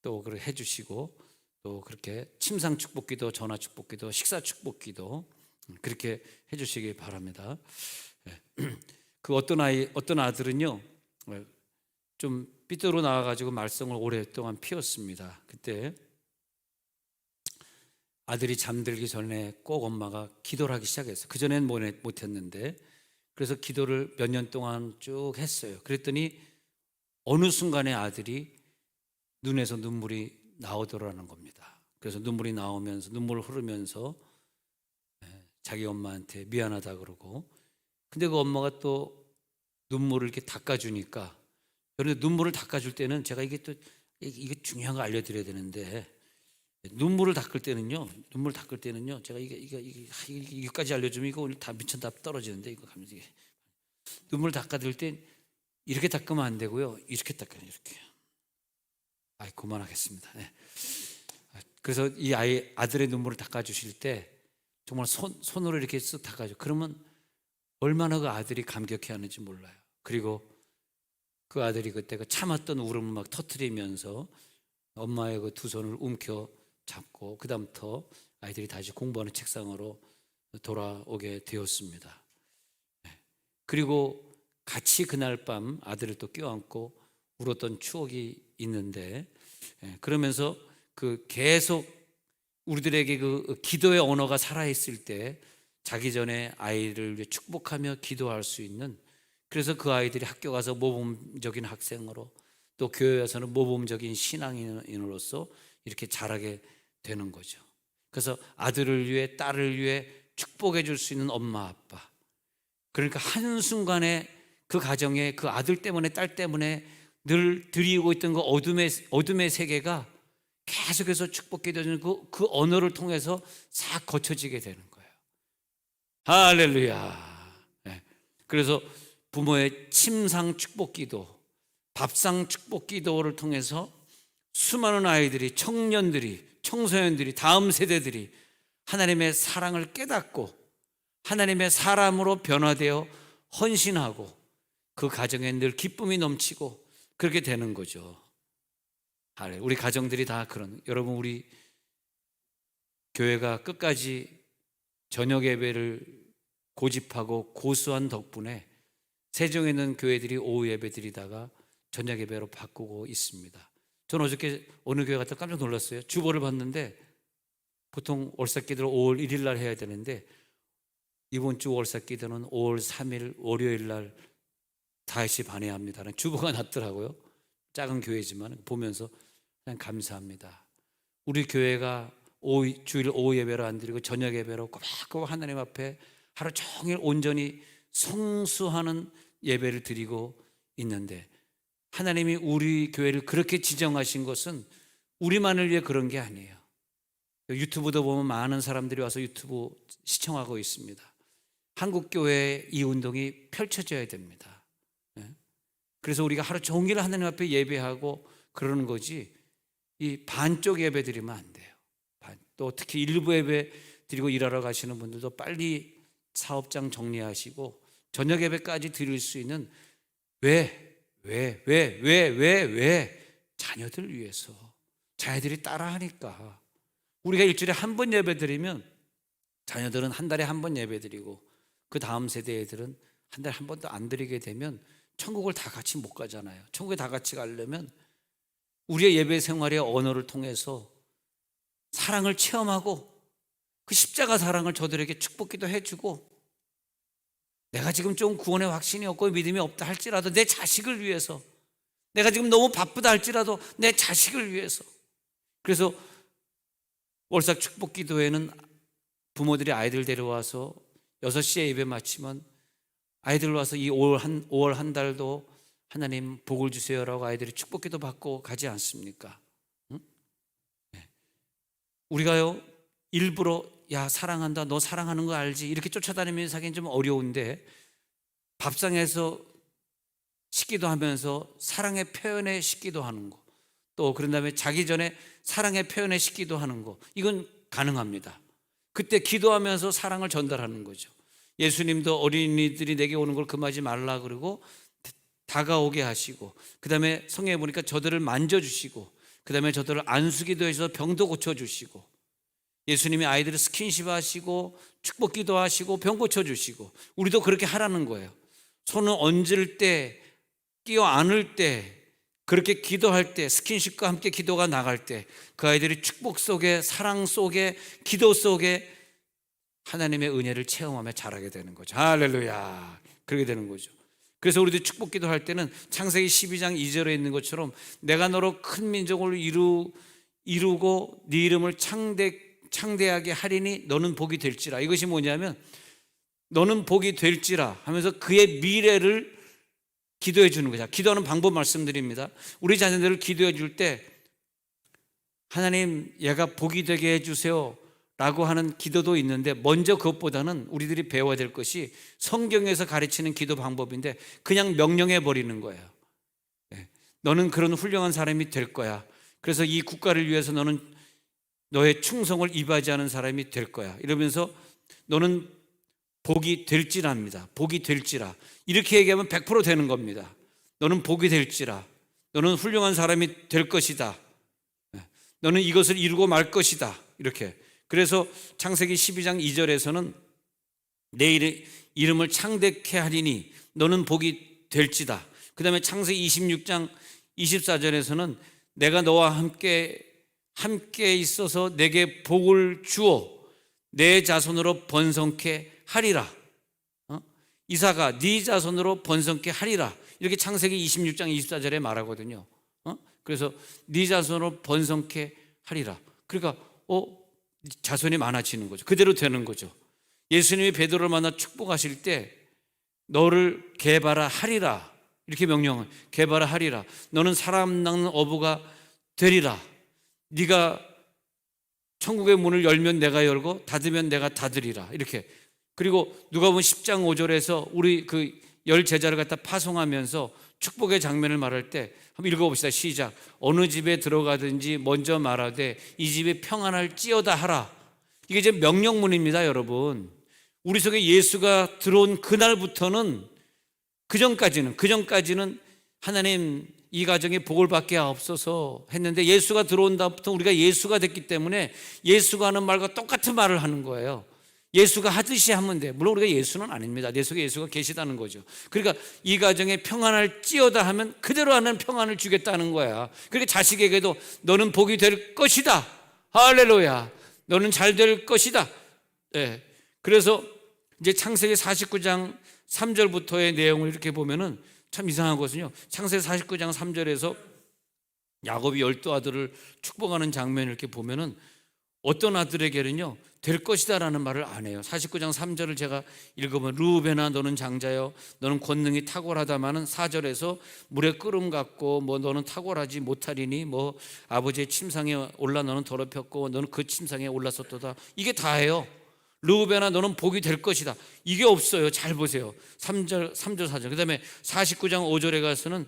또 그렇게 해주시고, 또 그렇게 침상 축복기도, 전화 축복기도, 식사 축복기도 그렇게 해주시기 바랍니다. 그 어떤 아들은요 좀 삐뚤어 나와가지고 말썽을 오랫동안 피웠습니다. 그때 아들이 잠들기 전에 꼭 엄마가 기도를 하기 시작했어요. 그전엔 못했는데, 그래서 기도를 몇 년 동안 쭉 했어요. 그랬더니 어느 순간에 아들이 눈에서 눈물이 나오더라는 겁니다. 그래서 눈물이 나오면서 눈물 흐르면서 자기 엄마한테 미안하다 그러고, 근데 그 엄마가 또 눈물을 이렇게 닦아주니까, 그런데 눈물을 닦아줄 때는 제가 이게 또 이게 중요한 거 알려드려야 되는데, 눈물을 닦을 때는요 제가 이거까지 알려주면 이거 오늘 다 미천 다 떨어지는데, 이거 가면서 눈물 닦아줄 때 이렇게 닦으면 안 되고요, 이렇게 닦아요. 이렇게. 그만하겠습니다. 네. 그래서 이 아들의 눈물을 닦아주실 때 정말 손으로 이렇게 쓱 닦아줘. 그러면 얼마나 그 아들이 감격해하는지 몰라요. 그리고 그 아들이 그때 그 참았던 울음을 막 터뜨리면서 엄마의 그 두 손을 움켜 잡고, 그 다음부터 아이들이 다시 공부하는 책상으로 돌아오게 되었습니다. 그리고 같이 그날 밤 아들을 또 껴안고 울었던 추억이 있는데, 그러면서 그 계속 우리들에게 그 기도의 언어가 살아있을 때 자기 전에 아이를 위해 축복하며 기도할 수 있는, 그래서 그 아이들이 학교 가서 모범적인 학생으로, 또 교회 와서는 모범적인 신앙인으로서 이렇게 자라게 되는 거죠. 그래서 아들을 위해 딸을 위해 축복해 줄 수 있는 엄마 아빠, 그러니까 한순간에 그 가정에 그 아들 때문에 딸 때문에 늘 드리고 있던 그 어둠의 세계가 계속해서 축복해주는 그 언어를 통해서 싹 거쳐지게 되는 거예요. 할렐루야. 네. 그래서 부모의 침상 축복 기도, 밥상 축복 기도를 통해서 수많은 아이들이, 청년들이, 청소년들이, 다음 세대들이 하나님의 사랑을 깨닫고 하나님의 사람으로 변화되어 헌신하고 그 가정에 늘 기쁨이 넘치고 그렇게 되는 거죠. 우리 가정들이 다 여러분, 우리 교회가 끝까지 저녁 예배를 고집하고 고수한 덕분에 세종에 있는 교회들이 오후 예배 드리다가 저녁 예배로 바꾸고 있습니다. 저는 어저께 어느 교회 갔다 깜짝 놀랐어요. 주보를 봤는데 보통 월삭기도를 5월 1일 날 해야 되는데 이번 주 월삭기도는 5월 3일 월요일 날 5시 반에 합니다. 주보가 났더라고요. 작은 교회지만 보면서 그냥 감사합니다. 우리 교회가 주일 오후 예배로 안 드리고 저녁 예배로 꼬박꼬박 하나님 앞에 하루 종일 온전히 성수하는 예배를 드리고 있는데, 하나님이 우리 교회를 그렇게 지정하신 것은 우리만을 위해 그런 게 아니에요. 유튜브도 보면 많은 사람들이 와서 유튜브 시청하고 있습니다. 한국교회의 이 운동이 펼쳐져야 됩니다. 그래서 우리가 하루 종일 하나님 앞에 예배하고 그러는 거지, 이 반쪽 예배 드리면 안 돼요. 또 특히 일부 예배 드리고 일하러 가시는 분들도 빨리 사업장 정리하시고 저녁 예배까지 드릴 수 있는, 자녀들 위해서, 자녀들이 따라하니까. 우리가 일주일에 한 번 예배 드리면 자녀들은 한 달에 한 번 예배 드리고 그 다음 세대 애들은 한 달에 한 번도 안 드리게 되면 천국을 다 같이 못 가잖아요. 천국에 다 같이 가려면 우리의 예배 생활의 언어를 통해서 사랑을 체험하고 그 십자가 사랑을 저들에게 축복기도 해주고, 내가 지금 좀 구원의 확신이 없고 믿음이 없다 할지라도 내 자식을 위해서, 내가 지금 너무 바쁘다 할지라도 내 자식을 위해서. 그래서 월삭 축복기도회는 부모들이 아이들 데려와서 6시에 예배 마치면 아이들 와서 이 5월 한 달도 하나님 복을 주세요라고 아이들이 축복기도 받고 가지 않습니까? 응? 네. 우리가요 일부러 야 사랑한다, 너 사랑하는 거 알지, 이렇게 쫓아다니면서 하기는 좀 어려운데, 밥상에서 식기도 하면서 사랑의 표현에 식기도 하는 거, 또 그런 다음에 자기 전에 사랑의 표현에 식기도 하는 거, 이건 가능합니다. 그때 기도하면서 사랑을 전달하는 거죠. 예수님도 어린이들이 내게 오는 걸 금하지 말라 그러고 다가오게 하시고, 그 다음에 성경에 보니까 저들을 만져주시고, 그 다음에 저들을 안수기도 해서 병도 고쳐주시고, 예수님이 아이들을 스킨십 하시고 축복 기도하시고 병 고쳐주시고, 우리도 그렇게 하라는 거예요. 손을 얹을 때, 끼워 안을 때, 그렇게 기도할 때, 스킨십과 함께 기도가 나갈 때 그 아이들이 축복 속에, 사랑 속에, 기도 속에 하나님의 은혜를 체험하며 자라게 되는 거죠. 할렐루야. 그렇게 되는 거죠. 그래서 우리도 축복 기도할 때는 창세기 12장 2절에 있는 것처럼 내가 너로 큰 민족을 이루고 네 이름을 창대하게 하리니 너는 복이 될지라. 이것이 뭐냐면 너는 복이 될지라 하면서 그의 미래를 기도해 주는 거죠. 기도하는 방법 말씀드립니다. 우리 자녀들을 기도해 줄 때 하나님 얘가 복이 되게 해주세요 라고 하는 기도도 있는데, 먼저 그것보다는 우리들이 배워야 될 것이 성경에서 가르치는 기도 방법인데 그냥 명령해 버리는 거예요. 너는 그런 훌륭한 사람이 될 거야. 그래서 이 국가를 위해서 너는 너의 충성을 이바지하는 사람이 될 거야. 이러면서 너는 복이 될지라입니다. 복이 될지라. 이렇게 얘기하면 100% 되는 겁니다. 너는 복이 될지라. 너는 훌륭한 사람이 될 것이다. 너는 이것을 이루고 말 것이다. 이렇게. 그래서 창세기 12장 2절에서는 내 이름을 창대케 하리니 너는 복이 될지다. 그 다음에 창세기 26장 24절에서는 내가 너와 함께 있어서 내게 복을 주어 내 자손으로 번성케 하리라. 이사가 네 자손으로 번성케 하리라. 이렇게 창세기 26장 24절에 말하거든요. 그래서 네 자손으로 번성케 하리라. 그러니까 자손이 많아지는 거죠. 그대로 되는 거죠. 예수님이 베드로를 만나 축복하실 때 너를 개바라 하리라 이렇게 명령을, 개바라 하리라. 너는 사람 낳는 어부가 되리라. 네가 천국의 문을 열면 내가 열고 닫으면 내가 닫으리라. 이렇게. 그리고 누가복음 10장 5절에서 우리 그 열 제자를 갖다 파송하면서 축복의 장면을 말할 때 한번 읽어봅시다. 시작. 어느 집에 들어가든지 먼저 말하되 이 집에 평안할지어다 하라. 이게 이제 명령문입니다, 여러분. 우리 속에 예수가 들어온 그날부터는 그 전까지는 하나님 이 가정에 복을 받게 하옵소서 했는데, 예수가 들어온 다음부터 우리가 예수가 됐기 때문에 예수가 하는 말과 똑같은 말을 하는 거예요. 예수가 하듯이 하면 돼. 물론 우리가 예수는 아닙니다. 내 속에 예수가 계시다는 거죠. 그러니까 이 가정에 평안할지어다 하면 그대로 하는 평안을 주겠다는 거야. 그러니까 자식에게도 너는 복이 될 것이다. 할렐루야. 너는 잘 될 것이다. 네. 그래서 이제 창세기 49장 3절부터의 내용을 이렇게 보면은 참 이상하거든요. 창세기 49장 3절에서 야곱이 12 아들을 축복하는 장면을 이렇게 보면은 어떤 아들에게는요 될 것이다 라는 말을 안 해요. 49장 3절을 제가 읽어보면 르우벤아 너는 장자여 너는 권능이 탁월하다마는 4절에서 물의 끓음 같고 뭐 너는 탁월하지 못하리니 뭐 아버지의 침상에 올라 너는 더럽혔고 너는 그 침상에 올랐었도다. 이게 다예요. 르우벤아 너는 복이 될 것이다. 이게 없어요. 잘 보세요. 3절 4절. 그 다음에 49장 5절에 가서는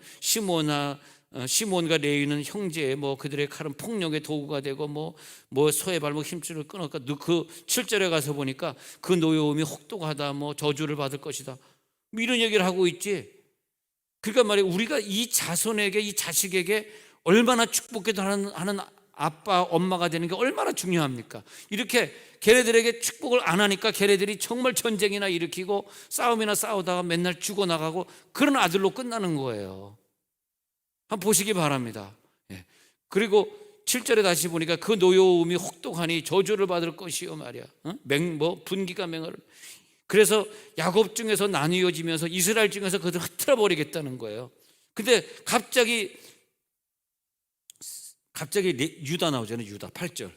시몬과 레위는 형제, 뭐 그들의 칼은 폭력의 도구가 되고 뭐 소의 발목 힘줄을 끊었까. 그 7절에 가서 보니까 그 노여움이 혹독하다, 뭐 저주를 받을 것이다, 뭐 이런 얘기를 하고 있지. 그러니까 말이에요, 우리가 이 자손에게, 이 자식에게 얼마나 축복해도 하는 아빠 엄마가 되는 게 얼마나 중요합니까? 이렇게 걔네들에게 축복을 안 하니까 걔네들이 정말 전쟁이나 일으키고 싸움이나 싸우다가 맨날 죽어나가고 그런 아들로 끝나는 거예요. 한번 보시기 바랍니다. 그리고 7절에 다시 보니까 그 노여움이 혹독하니 저주를 받을 것이요 말이야. 분기가 맹을. 그래서 야곱 중에서 나뉘어지면서 이스라엘 중에서 그들 흩어져 버리겠다는 거예요. 근데 갑자기 유다 나오잖아요. 유다 8절.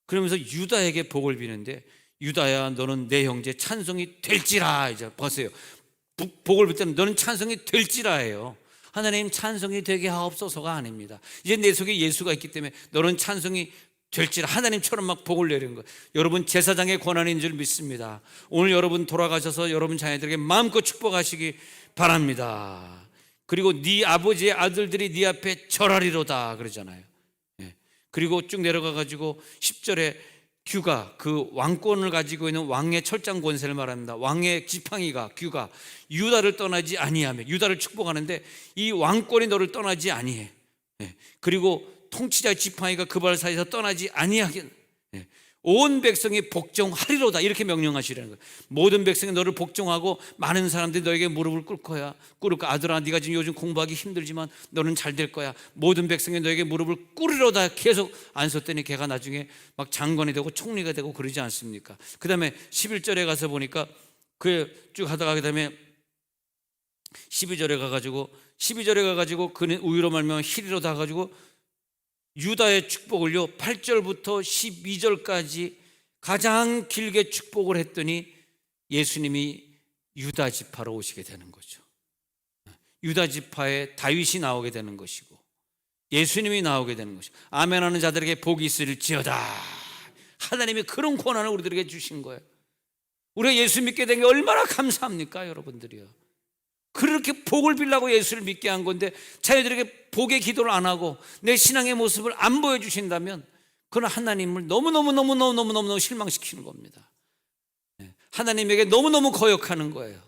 그러면서 유다에게 복을 비는데 유다야 너는 내 형제 찬송이 될지라. 이제 보세요. 복을 빌 때는 너는 찬송이 될지라예요. 하나님 찬송이 되게 하옵소서가 아닙니다. 이제 내 속에 예수가 있기 때문에 너는 찬송이 될지라. 하나님처럼 막 복을 내리는 거예요. 여러분 제사장의 권한인 줄 믿습니다. 오늘 여러분 돌아가셔서 여러분 자녀들에게 마음껏 축복하시기 바랍니다. 그리고 네 아버지의 아들들이 네 앞에 절하리로다 그러잖아요. 그리고 쭉 내려가 가지고 10절에 규가, 그 왕권을 가지고 있는 왕의 철장 권세를 말합니다. 왕의 지팡이가, 규가 유다를 떠나지 아니하며, 유다를 축복하는데 이 왕권이 너를 떠나지 아니해. 그리고 통치자 지팡이가 그 발 사이에서 떠나지 아니하게 온 백성이 복종하리로다 이렇게 명령하시라는 거예요. 모든 백성이 너를 복종하고 많은 사람들이 너에게 무릎을 꿇을 거야. 아들아 네가 지금 요즘 공부하기 힘들지만 너는 잘 될 거야. 모든 백성이 너에게 무릎을 꿇으리로다 계속 안 썼더니 걔가 나중에 막 장관이 되고 총리가 되고 그러지 않습니까? 그 다음에 11절에 가서 보니까 그 쭉 하다가 그 다음에 12절에 가가지고 그는 우유로 말미암아 희리로다 가지고 유다의 축복을요 8절부터 12절까지 가장 길게 축복을 했더니 예수님이 유다 지파로 오시게 되는 거죠. 유다 지파에 다윗이 나오게 되는 것이고 예수님이 나오게 되는 것이고 아멘하는 자들에게 복이 있을지어다. 하나님이 그런 권한을 우리들에게 주신 거예요. 우리가 예수 믿게 된 게 얼마나 감사합니까, 여러분들이요. 그렇게 복을 빌라고 예수를 믿게 한 건데 자녀들에게 복의 기도를 안 하고 내 신앙의 모습을 안 보여주신다면 그건 하나님을 너무너무 실망시키는 겁니다. 하나님에게 너무너무 거역하는 거예요.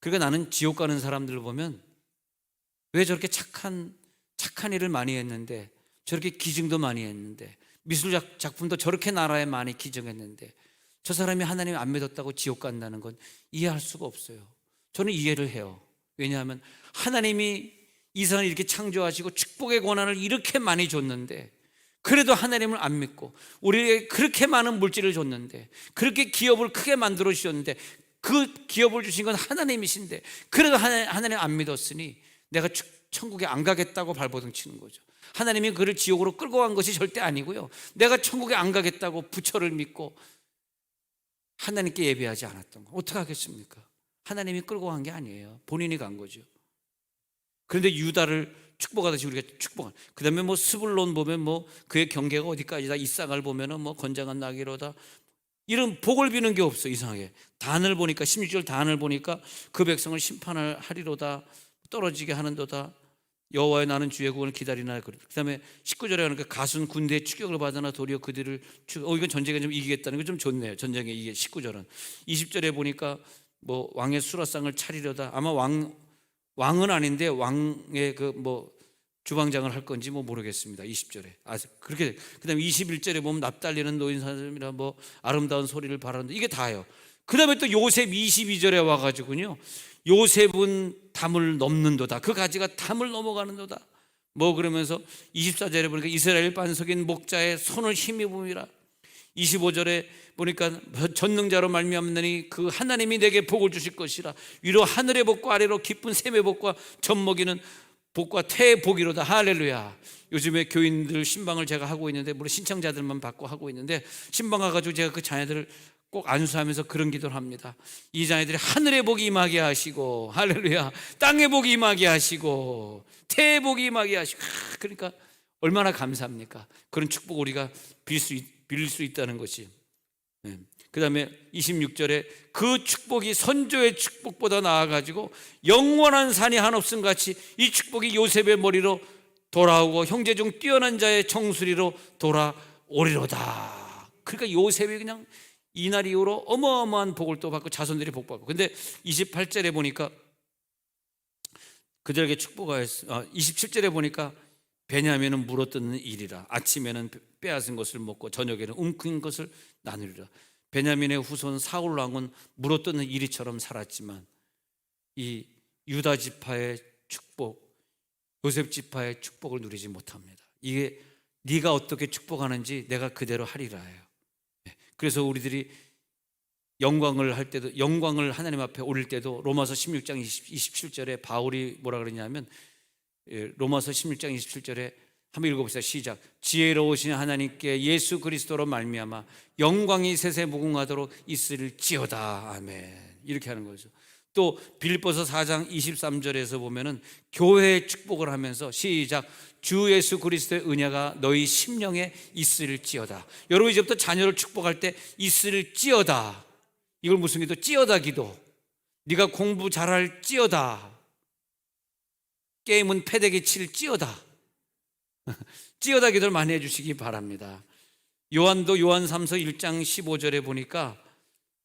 그러니까 나는 지옥 가는 사람들을 보면 왜 저렇게 착한 일을 많이 했는데, 저렇게 기증도 많이 했는데, 미술 작품도 저렇게 나라에 많이 기증했는데 저 사람이 하나님 안 믿었다고 지옥 간다는 건 이해할 수가 없어요. 저는 이해를 해요. 왜냐하면 하나님이 이 세상을 이렇게 창조하시고 축복의 권한을 이렇게 많이 줬는데 그래도 하나님을 안 믿고 우리에게 그렇게 많은 물질을 줬는데 그렇게 기업을 크게 만들어 주셨는데 그 기업을 주신 건 하나님이신데 그래도 하나님 안 믿었으니 내가 천국에 안 가겠다고 발버둥 치는 거죠. 하나님이 그를 지옥으로 끌고 간 것이 절대 아니고요, 내가 천국에 안 가겠다고 부처를 믿고 하나님께 예배하지 않았던 거 어떻게 하겠습니까? 하나님이 끌고 간 게 아니에요. 본인이 간 거죠. 그런데 유다를 축복하듯이 우리가 축복한. 그 다음에 뭐 스불론 보면 뭐 그의 경계가 어디까지다. 이삭을 보면은 뭐 건장한 나귀로다. 이런 복을 비는 게 없어. 이상하게 단을 보니까 16절 단을 보니까 그 백성을 심판을 하리로다. 떨어지게 하는도다. 여호와의 나는 주의 구원을 기다리나. 그 다음에 19절에 하니까 가순 군대의 추격을 받으나 도리어 그들을 이건 전쟁에 좀 이기겠다는 게 좀 좋네요. 전쟁에 이게 19절은. 20절에 보니까 뭐 왕의 수라상을 차리려다. 아마 왕은 아닌데 왕의 그 뭐 주방장을 할 건지 뭐 모르겠습니다. 20절에. 그렇게. 그다음에 21절에 보면 납달리는 노인 사람이라 뭐 아름다운 소리를 바라는데 이게 다예요. 그다음에 또 요셉 22절에 와 가지고요. 요셉은 담을 넘는도다. 그 가지가 담을 넘어가는도다. 뭐 그러면서 24절에 보니까 이스라엘 반석인 목자의 손을 힘입음이라. 25절에 보니까 전능자로 말미암느니 그 하나님이 내게 복을 주실 것이라. 위로 하늘의 복과 아래로 깊은 샘의 복과 젖먹이는 복과 태의 복이로다. 할렐루야. 요즘에 교인들 신방을 제가 하고 있는데 물론 신청자들만 받고 하고 있는데 신방 가가지고 제가 그 자녀들을 꼭 안수하면서 그런 기도를 합니다. 이 자녀들이 하늘의 복이 임하게 하시고, 할렐루야, 땅의 복이 임하게 하시고 태의 복이 임하게 하시고. 그러니까 얼마나 감사합니까? 그런 축복 우리가 빌릴 수 있다는 것이. 그 다음에 26절에 그 축복이 선조의 축복보다 나아가지고 영원한 산이 한없음 같이 이 축복이 요셉의 머리로 돌아오고 형제 중 뛰어난 자의 정수리로 돌아오리로다. 그러니까 요셉이 그냥 이날 이후로 어마어마한 복을 또 받고 자손들이 복 받고. 근데 28절에 보니까 그들에게 축복하였어. 27절에 보니까 베냐민은 물어뜯는 일이라. 아침에는 빼앗은 것을 먹고 저녁에는 움킨 것을 나누리라. 베냐민의 후손 사울 왕은 물어뜯는 이리처럼 살았지만 이 유다 지파의 축복, 요셉 지파의 축복을 누리지 못합니다. 이게 네가 어떻게 축복하는지 내가 그대로 하리라예요. 그래서 우리들이 영광을 할 때도, 영광을 하나님 앞에 올릴 때도 로마서 16장 27절에 바울이 뭐라 그러냐면, 로마서 16장 27절에 한번 읽어보세요. 시작. 지혜로우신 하나님께 예수 그리스도로 말미암아 영광이 세세 무궁하도록 있을지어다. 아멘. 이렇게 하는 거죠. 또 빌립보서 4장 23절에서 보면은 교회의 축복을 하면서 시작. 주 예수 그리스도의 은혜가 너희 심령에 있을지어다. 여러분 이제부터 자녀를 축복할 때 있을지어다. 이걸 무슨 기도? 찌어다 기도. 네가 공부 잘할지어다. 게임은 패대기 칠지어다. 찌어다 기도를 많이 해주시기 바랍니다. 요한도 요한 3서 1장 15절에 보니까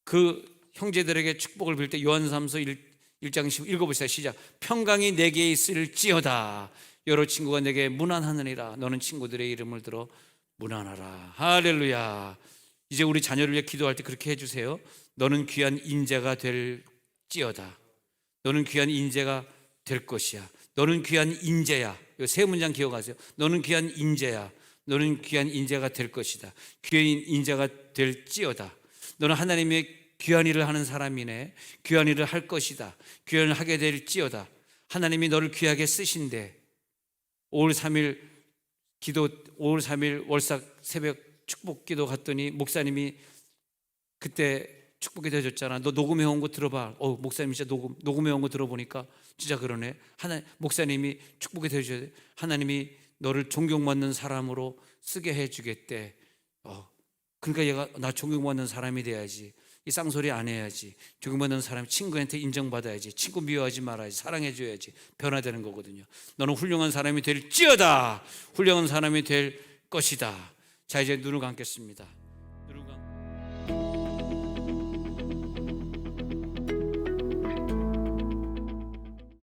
그 형제들에게 축복을 빌 때 요한 3서 1장 15 읽어보세요. 시작. 평강이 내게 있을지어다. 여러 친구가 내게 문안하느니라. 너는 친구들의 이름을 들어 문안하라. 할렐루야. 이제 우리 자녀를 위해 기도할 때 그렇게 해주세요. 너는 귀한 인재가 될지어다. 너는 귀한 인재가 될 것이야. 너는 귀한 인재야. 이 세 문장 기억하세요. 너는 귀한 인재야. 너는 귀한 인재가 될 것이다. 귀한 인재가 될지어다. 너는 하나님의 귀한 일을 하는 사람이네. 귀한 일을 할 것이다. 귀한 일을 하게 될지어다. 하나님이 너를 귀하게 쓰신대. 5월 3일 기도 5월 3일 월삭 새벽 축복 기도 갔더니 목사님이 그때 축복이 되어줬잖아. 너 녹음해 온 거 들어봐. 목사님 진짜 녹음해 온 거 들어보니까 진짜 그러네. 목사님이 축복이 되어줘야 돼. 하나님이 너를 존경받는 사람으로 쓰게 해주겠대. 그러니까 얘가 나 존경받는 사람이 돼야지. 이 쌍소리 안 해야지. 존경받는 사람 친구한테 인정받아야지. 친구 미워하지 말아야지. 사랑해줘야지. 변화되는 거거든요. 너는 훌륭한 사람이 될지어다. 훌륭한 사람이 될 것이다. 자, 이제 눈을 감겠습니다.